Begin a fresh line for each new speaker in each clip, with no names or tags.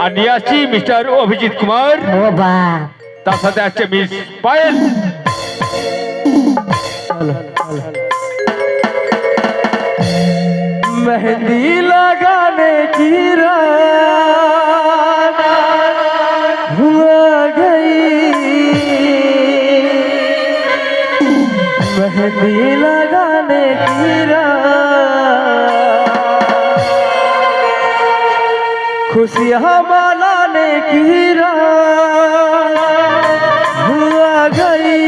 আর নিয়ে আসছি মিস্টার অভিজিৎ কুমার,
ও বা
তার সাথে আসছে মিস পায়েল।
मेहंदी लगाने की रात हुआ गई, मेहंदी लगाने की रात खुशियाँ मनाने की रात हुआ गई,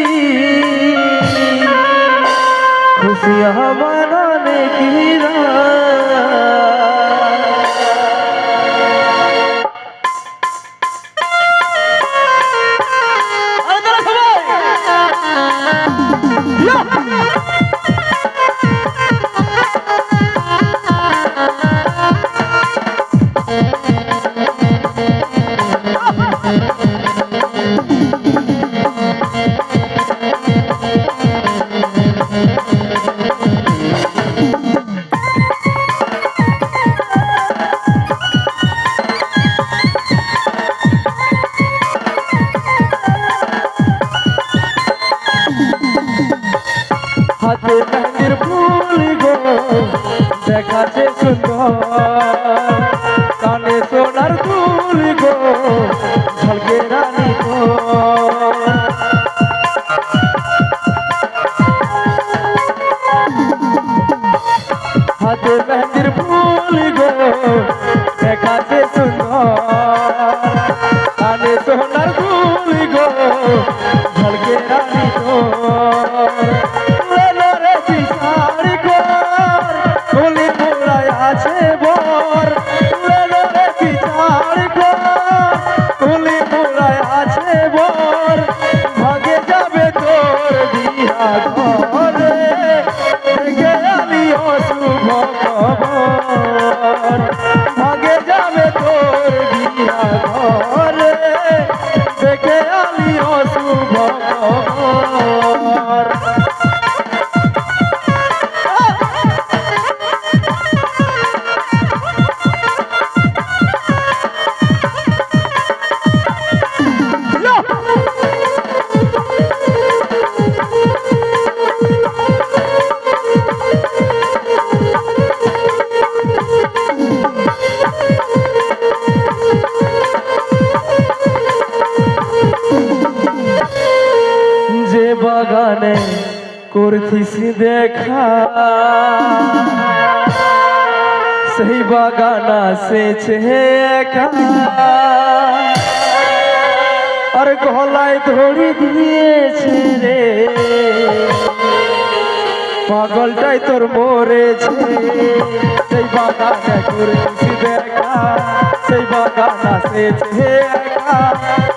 खुशियाँ मनाने की रात। হাতে মেহেন্দির ফুল গো দেখাচ্ছে সুন্দর, কানে সোনার ফুল গো ঝলকে রানী তো। হাতে মেহেন্দির ফুল গো দেখাচ্ছে সুন্দর, কানে সোনার ফুল গো ঝলকে রানী তো। আছে বর লেলো রে বিচার কর, তুলি মুরায় আছে বর, ভাগে যাবে তোর বিয়া ঘরে, দেখে আলিও শুভ খবর, ভাগে যাবে তোর বিয়া ঘরে, দেখে আলিও শুভ খবর। যে বাগানে করছিস দেখা সেই বাগান সেছে একা, আর গলায় ধরি দিয়েছে রে পাগলটাই তোর মরেছে। সেই বাগানে করছিস দেখা সেই বাগান সেছে একা,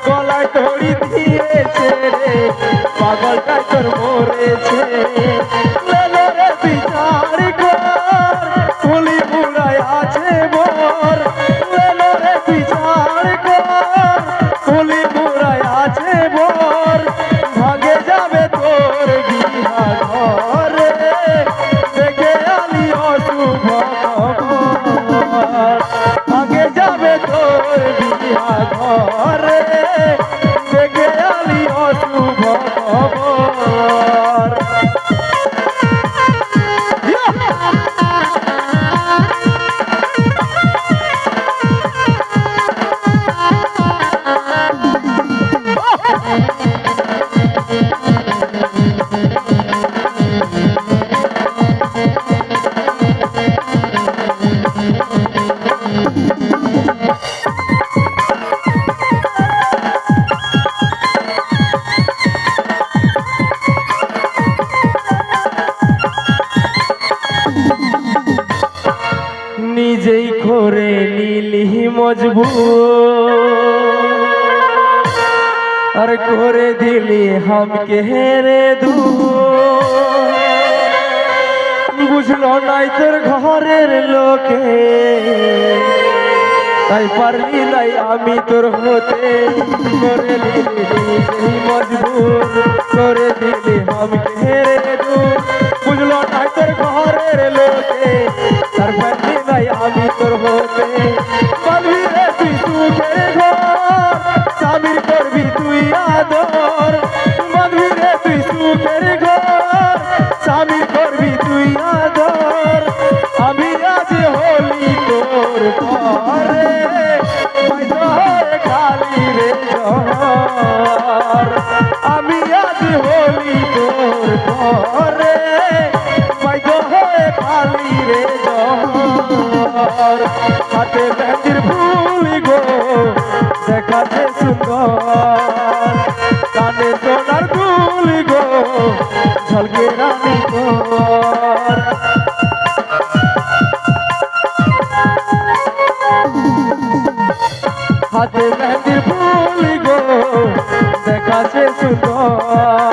গলায় ধরি দিয়েছে রে পাগলটাই তোর মরেছে। লেলো রে বিচার কর, তুলি মুড়ায় আছে বর, লেলো রে বিচার কর, তুলি মুড়ায় আছে বর, ভাগে যাবে তোর বিয়া ঘরে, দেখে আলি অশুভ খবর, ভাগে যাবে তোর বিয়া ঘরে, দেখে আলি অশুভ খবর। নিজেই করে নিলি মজবুর, আর করে দিলি হামকে হেরে দূর, বুঝলো নাই তোর ঘরের লোকে, তাই পারলি নাই আমি তোর হতে, করে দিলি সেই মজবুর, করে দিলি হামকে হেরে দূর, বুঝলো নাই তোর ঘরের লোকে, তার পারলি নাই আমি তোর হতে। বাঁধবি রে তুই সুখ সুখের ঘর স্বামীর করবি তুই আদর বাঁধবি রে তুই সুখের ঘর স্বামীর করবি তুই আদর আমি আজ হলি তোর পরে বাইদ হয়ে খালি রে জ্বর আমি আজ হলি তোর পরে বাইদ হয়ে খালি রে জ্বর হাতে মেহেন্দির ফুল গো দেখাতে সুন্দর কানে সোনার দুল গো ঝলকে রানী তোর হাতে মেহেন্দির ফুল গো দেখাতে সুন্দর